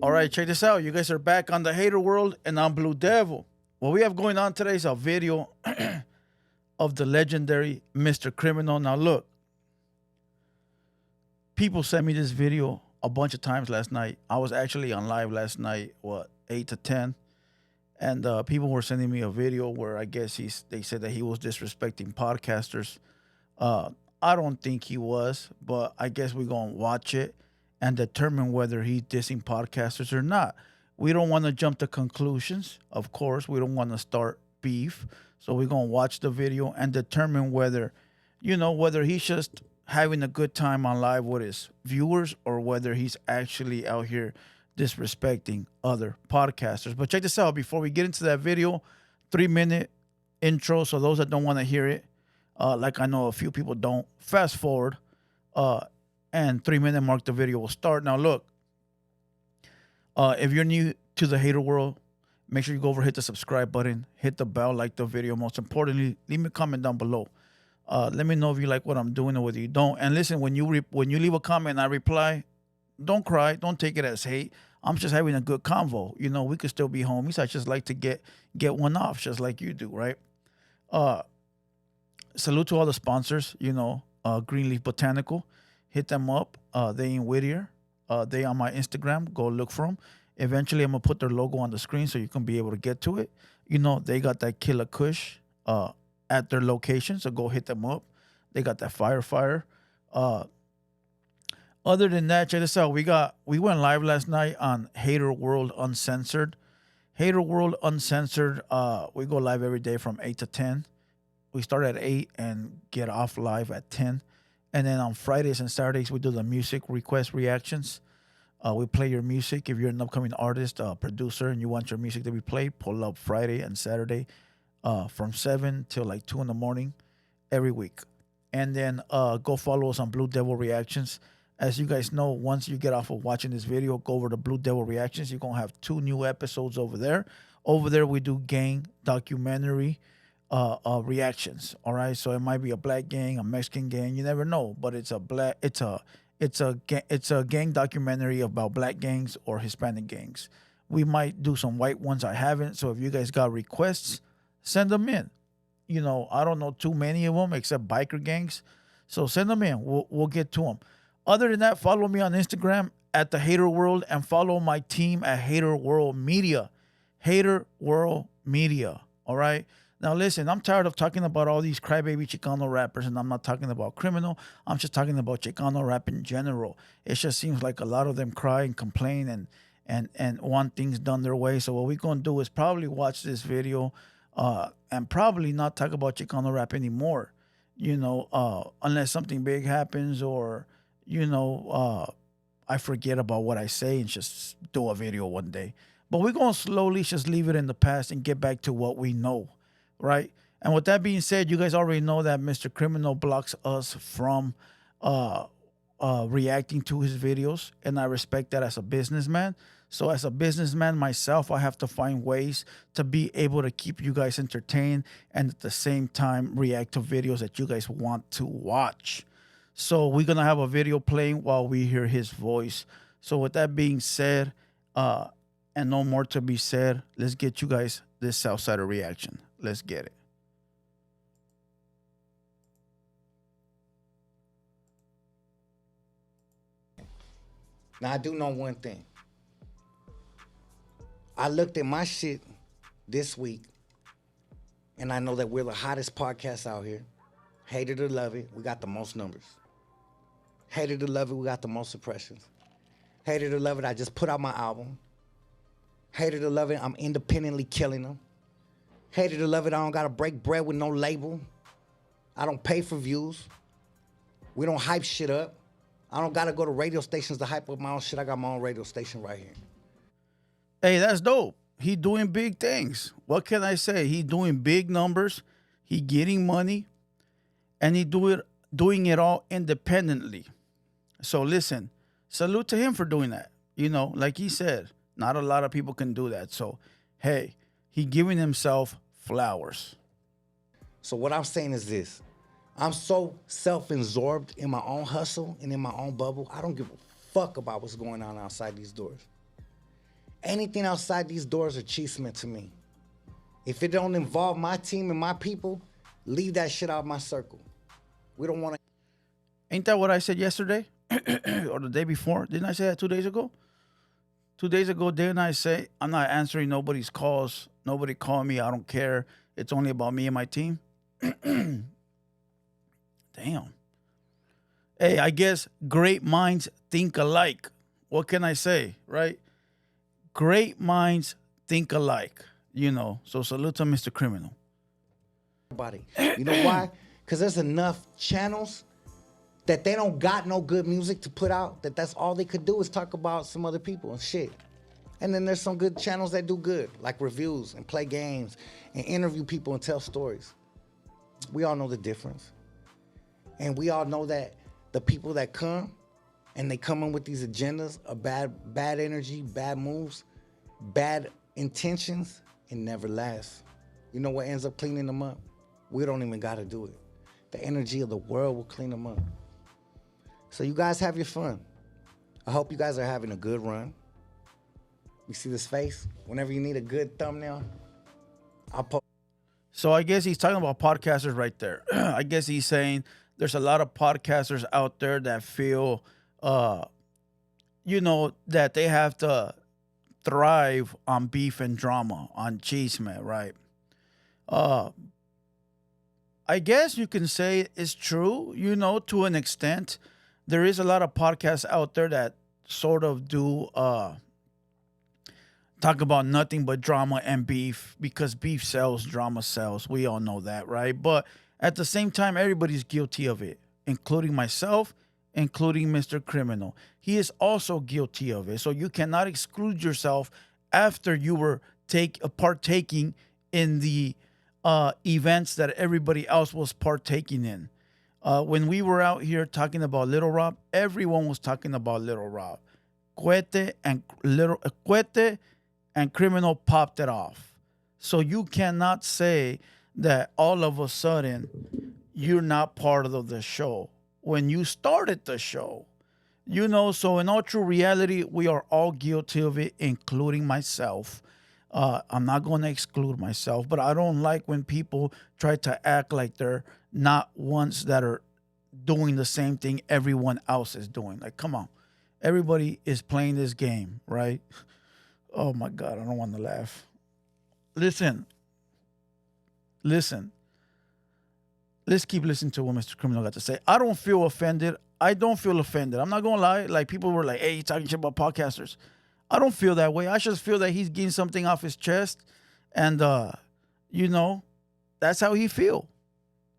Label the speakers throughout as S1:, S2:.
S1: All right, check this out. You guys are back on the Hater World, and I'm Blue Devil. What we have going on today is a video of the legendary Mr. Criminal. Now, look, people sent me this video a bunch of times last night. I was actually on live last night, 8 to 10, and people were sending me a video where I guess they said that he was disrespecting podcasters. I don't think he was, but I guess we're going to watch it and determine whether he's dissing podcasters or not. We don't want to jump to conclusions. Of course, we don't want to start beef. So we're going to watch the video and determine whether he's just having a good time on live with his viewers or whether he's actually out here disrespecting other podcasters. But check this out. Before we get into that video, 3-minute intro. So those that don't want to hear it, like I know a few people don't, fast forward, and 3-minute mark, the video will start. Now, look, if you're new to the Hater World, make sure you go over, hit the subscribe button, hit the bell, like the video. Most importantly, leave me a comment down below. Let me know if you like what I'm doing or whether you don't. And listen, when you leave a comment and I reply, don't cry. Don't take it as hate. I'm just having a good convo. You know, we could still be homies. I just like to get one off, just like you do, right? Salute to all the sponsors. Greenleaf Botanical. Hit them up. They in Whittier. They on my Instagram. Go look for them. Eventually, I'm going to put their logo on the screen so you can be able to get to it. They got that killer kush at their location, so go hit them up. They got that fire. Other than that, check this out. We went live last night on Hater World Uncensored. Hater World Uncensored, we go live every day from 8 to 10. We start at 8 and get off live at 10. And then on Fridays and Saturdays, we do the music request reactions. We play your music. If you're an upcoming artist, producer, and you want your music to be played, pull up Friday and Saturday from 7 till like 2 in the morning every week. And then go follow us on Blue Devil Reactions. As you guys know, once you get off of watching this video, go over to Blue Devil Reactions. You're going to have 2 new episodes over there. Over there, we do gang documentary reactions. All right, so it might be a black gang, a Mexican gang, you never know, but it's a gang documentary about black gangs or Hispanic gangs. We might do some white ones. I haven't, so if you guys got requests, send them in. I don't know too many of them except biker gangs, so send them in. We'll get to them. Other than that, follow me on Instagram at the Hater World and follow my team at Hater World Media. Hater World Media. All right. Now, listen, I'm tired of talking about all these crybaby Chicano rappers, and I'm not talking about criminal. I'm just talking about Chicano rap in general. It just seems like a lot of them cry and complain and want things done their way. So what we're going to do is probably watch this video and probably not talk about Chicano rap anymore, unless something big happens or, I forget about what I say and just do a video one day. But we're going to slowly just leave it in the past and get back to what we know. Right. And with that being said, you guys already know that Mr. Criminal blocks us from reacting to his videos. And I respect that as a businessman. So as a businessman myself, I have to find ways to be able to keep you guys entertained and at the same time react to videos that you guys want to watch. So we're going to have a video playing while we hear his voice. So with that being said, and no more to be said, let's get you guys this Southside reaction. Let's get it.
S2: Now, I do know one thing. I looked at my shit this week, and I know that we're the hottest podcast out here. Hate it or love it, we got the most numbers. Hate it or love it, we got the most impressions. Hate it or love it, I just put out my album. Hate it or love it, I'm independently killing them. Hate it or love it, I don't gotta break bread with no label. I don't pay for views. We don't hype shit up. I don't gotta go to radio stations to hype up my own shit. I got my own radio station right here.
S1: Hey, that's dope. He doing big things. What can I say? He doing big numbers. He getting money. And he doing it all independently. So listen, salute to him for doing that. Like he said, not a lot of people can do that. So, hey, he giving himself flowers.
S2: So what I'm saying is this. I'm so self-absorbed in my own hustle and in my own bubble, I don't give a fuck about what's going on outside these doors. Anything outside these doors are chisme to me. If it don't involve my team and my people, leave that shit out of my circle. We don't want to.
S1: Ain't that what I said yesterday or the day before? Didn't I say that 2 days ago? 2 days ago, didn't I say I'm not answering nobody's calls? Nobody call me. I don't care. It's only about me and my team. Damn. Hey, I guess great minds think alike. What can I say, right? Great minds think alike, So salute to Mr. Criminal.
S2: Everybody. You know why? Because there's enough channels that they don't got no good music to put out, that's all they could do is talk about some other people and shit. And then there's some good channels that do good, like reviews and play games and interview people and tell stories. We all know the difference. And we all know that the people that come and they come in with these agendas of bad energy, bad moves, bad intentions, it never lasts. You know what ends up cleaning them up? We don't even got to do it. The energy of the world will clean them up. So you guys have your fun. I hope you guys are having a good run. You see this face? Whenever you need a good thumbnail, I'll post.
S1: So I guess he's talking about podcasters right there. I guess he's saying there's a lot of podcasters out there that feel, that they have to thrive on beef and drama, on chisme, right? I guess you can say it's true, to an extent. There is a lot of podcasts out there that sort of do talk about nothing but drama and beef, because beef sells, drama sells. We all know that, right? But at the same time, everybody's guilty of it, including myself, including Mr. Criminal. He is also guilty of it. So you cannot exclude yourself after you were partaking in the events that everybody else was partaking in. When we were out here talking about Little Rob, everyone was talking about Little Rob. Cuete and Criminal popped it off. So you cannot say that all of a sudden you're not part of the show when you started the show. So in all true reality, we are all guilty of it, including myself. I'm not going to exclude myself, but I don't like when people try to act like they're not ones that are doing the same thing everyone else is doing. Like, come on. Everybody is playing this game, right? Oh, my God. I don't want to laugh. Listen. Let's keep listening to what Mr. Criminal got to say. I don't feel offended. I'm not going to lie. Like, people were like, hey, you're talking shit about podcasters. I don't feel that way. I just feel that he's getting something off his chest. And, that's how he feel.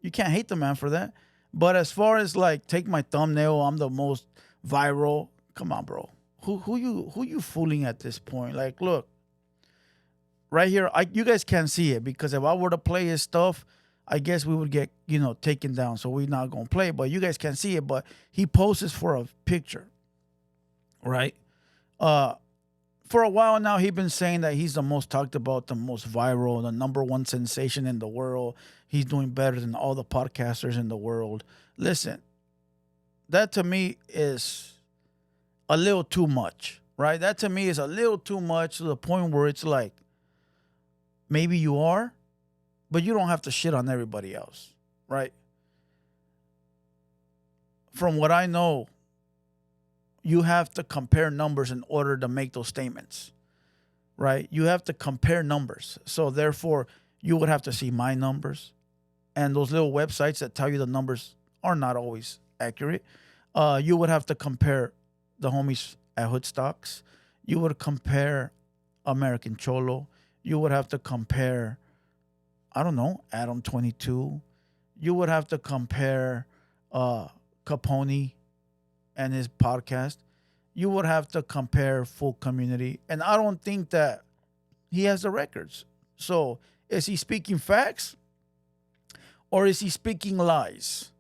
S1: You can't hate the man for that. But as far as, like, take my thumbnail, I'm the most viral. Come on, bro. Who you fooling at this point? Like, look. Right here, you guys can't see it, because if I were to play his stuff, I guess we would get, taken down. So we're not going to play. But you guys can't see it. But he poses for a picture. Right? For a while now, he's been saying that he's the most talked about, the most viral, the number one sensation in the world. He's doing better than all the podcasters in the world. Listen, that to me is a little too much, right? That to me is a little too much, to the point where it's like, maybe you are, but you don't have to shit on everybody else, right? From what I know, you have to compare numbers in order to make those statements, right? You have to compare numbers. So therefore, you would have to see my numbers, and those little websites that tell you the numbers are not always accurate. You would have to compare the homies at Hoodstocks. You would compare American Cholo. You would have to compare, I don't know, Adam 22. You would have to compare Capone and his podcast. You would have to compare Full Community. And I don't think that he has the records. So is he speaking facts, or is he speaking lies?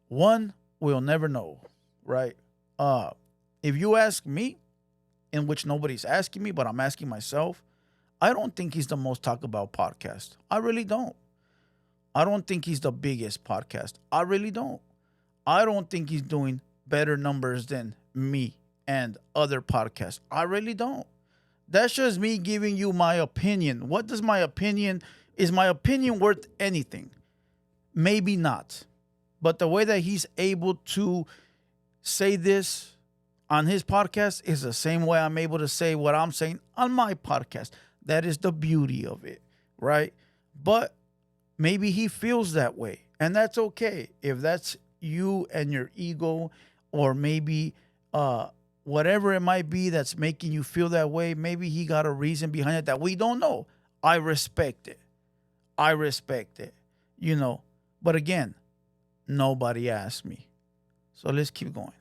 S1: One, we'll never know, right? If you ask me, in which nobody's asking me, but I'm asking myself, I don't think he's the most talked about podcast. I really don't. I don't think he's the biggest podcast. I really don't. I don't think he's doing better numbers than me and other podcasts. I really don't. That's just me giving you my opinion. What does my opinion, is my opinion worth anything? Maybe not. But the way that he's able to say this on his podcast is the same way I'm able to say what I'm saying on my podcast. That is the beauty of it, right? But maybe he feels that way, and that's okay. If that's you and your ego, or maybe whatever it might be that's making you feel that way, maybe he got a reason behind it that we don't know. I respect it. I respect it, you know. But again, nobody asked me. So let's keep going.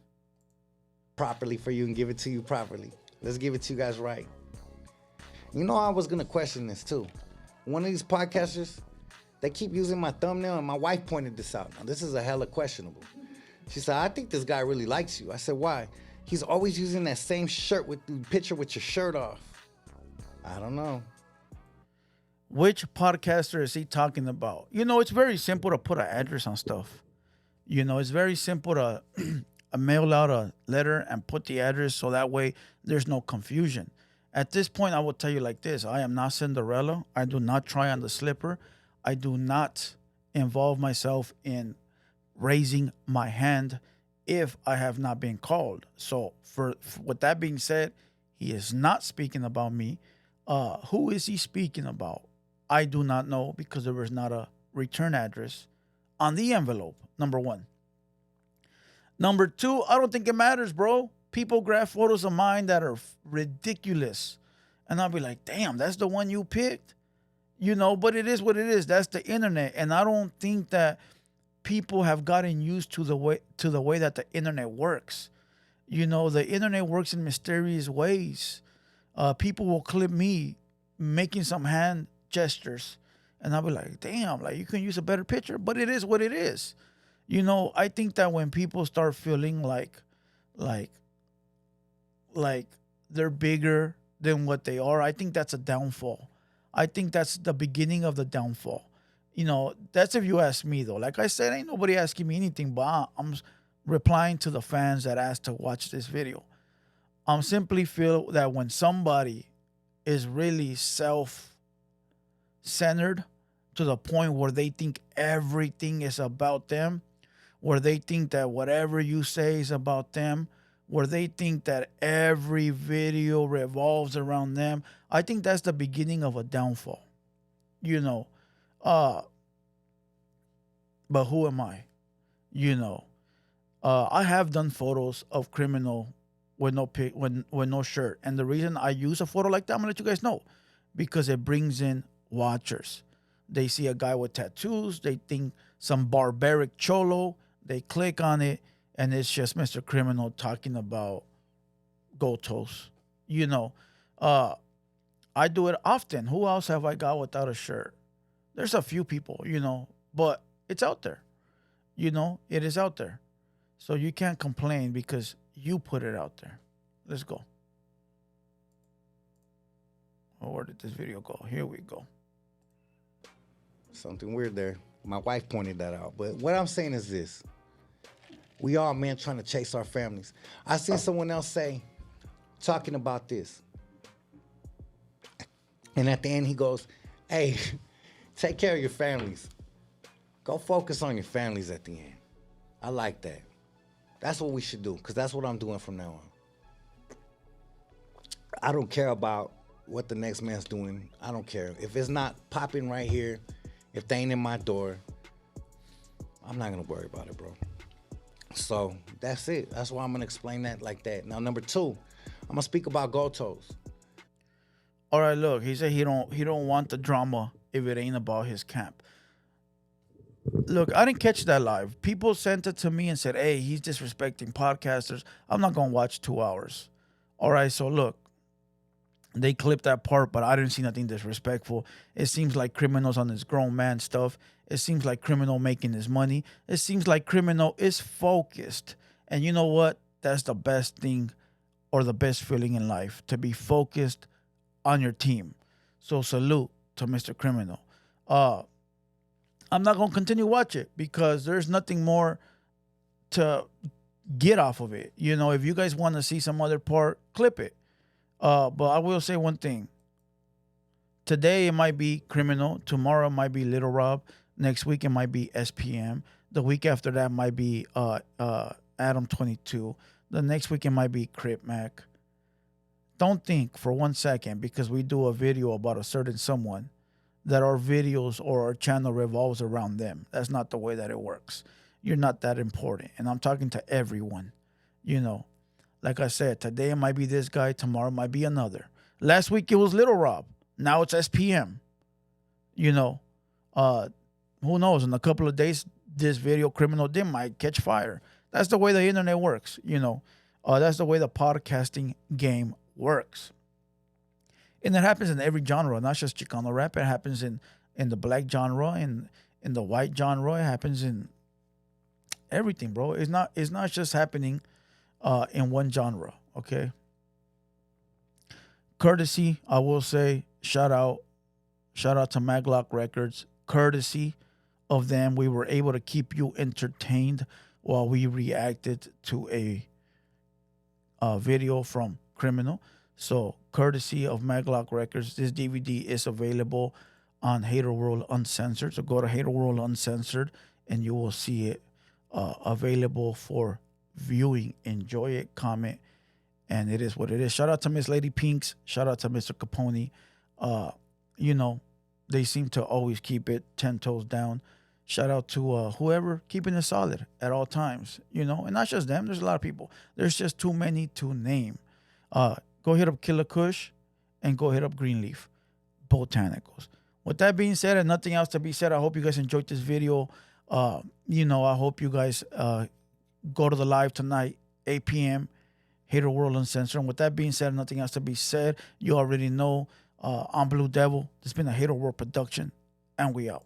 S2: Properly for you and give it to you properly. Let's give it to you guys right. You know, I was going to question this too. One of these podcasters, they keep using my thumbnail, and my wife pointed this out. Now, this is a hella questionable. She said, I think this guy really likes you. I said, why? He's always using that same shirt with the picture with your shirt off. I don't know.
S1: Which podcaster is he talking about? You know, it's very simple to put an address on stuff. You know, it's very simple to mail out a letter and put the address so that way there's no confusion. At this point, I will tell you like this. I am not Cinderella. I do not try on the slipper. I do not involve myself in raising my hand if I have not been called. So for with that being said, he is not speaking about me. Who is he speaking about? I do not know, because there was not a return address on the envelope, number one. Number two, I don't think it matters, bro. People grab photos of mine that are ridiculous. And I'll be like, damn, that's the one you picked? You know, but it is what it is. That's the internet. And I don't think that people have gotten used to the way that the internet works. You know, the internet works in mysterious ways. People will clip me making some hand gestures, and I'll be like, damn, like, you can use a better picture. But it is what it is. You know, I think that when people start feeling like they're bigger than what they are, I think that's a downfall. I think that's the beginning of the downfall. You know, that's if you ask me, though. Like I said, ain't nobody asking me anything, but I'm replying to the fans that asked to watch this video. I'm simply feel that when somebody is really self-centered to the point where they think everything is about them, where they think that whatever you say is about them, where they think that every video revolves around them, I think that's the beginning of a downfall. You know, but who am I? You know, I have done photos of criminal with no pic, with no shirt, and the reason I use a photo like that, I'm gonna let you guys know, because it brings in watchers. They see a guy with tattoos, they think some barbaric cholo, they click on it, and it's just Mr. Criminal talking about gotos. You know, I do it often. Who else have I got without a shirt? There's a few people, you know, but it's out there. You know, it is out there. So you can't complain because you put it out there. Let's go. Oh, where did this video go? Here we go.
S2: Something weird there. My wife pointed that out. But what I'm saying is this. We all men trying to chase our families. I seen someone else say, talking about this. And at the end he goes, hey, take care of your families. Go focus on your families at the end. I like that. That's what we should do, because that's what I'm doing from now on. I don't care about what the next man's doing. I don't care. If it's not popping right here, if they ain't in my door, I'm not going to worry about it, bro. So that's it. That's why I'm going to explain that like that. Now, number two, I'm going to speak about gotos.
S1: All right, look, he said he don't want the drama if it ain't about his camp. Look, I didn't catch that live. People sent it to me and said, hey, he's disrespecting podcasters. I'm not going to watch 2 hours. All right, so look, they clipped that part, but I didn't see nothing disrespectful. It seems like Criminal's on this grown man stuff. It seems like Criminal making his money. It seems like Criminal is focused. And you know what? That's the best thing, or the best feeling in life, to be focused on your team. So salute to Mr. Criminal. I'm not going to continue to watch it because there's nothing more to get off of it. You know, if you guys want to see some other part, clip it. But I will say one thing. Today it might be Criminal. Tomorrow it might be Little Rob. Next week it might be SPM. The week after that might be Adam 22. The next week it might be Crip Mac. Don't think for 1 second because we do a video about a certain someone that our videos or our channel revolves around them. That's not the way that it works. You're not that important. And I'm talking to everyone. You know, like I said, today it might be this guy, tomorrow it might be another. Last week it was Little Rob. Now it's SPM. You know, who knows? In a couple of days, this video Criminal Dim might catch fire. That's the way the internet works. You know, that's the way the podcasting game works. And it happens in every genre, not just Chicano rap. It happens in the black genre, in the white genre. It happens in everything, bro. It's not just happening in one genre. Okay. Courtesy, I will say, shout out to Maglock Records. Courtesy of them, we were able to keep you entertained while we reacted to a video from Criminal. So, courtesy of Maglock Records, this DVD is available on HaterWorld Uncensored. So, go to HaterWorld Uncensored and you will see it available for viewing. Enjoy it, comment, and it is what it is. Shout out to Miss Lady Pinks. Shout out to Mr. Capone. You know, they seem to always keep it 10 toes down. Shout out to whoever keeping it solid at all times, you know, and not just them. There's a lot of people. There's just too many to name. Go hit up Killer Kush and go hit up Greenleaf Botanicals. With that being said, and nothing else to be said, I hope you guys enjoyed this video. You know, I hope you guys go to the live tonight, 8 p.m., Hater World Uncensored. And with that being said, nothing else to be said. You already know, I'm Blue Devil. This has been a Hater World production, and we out.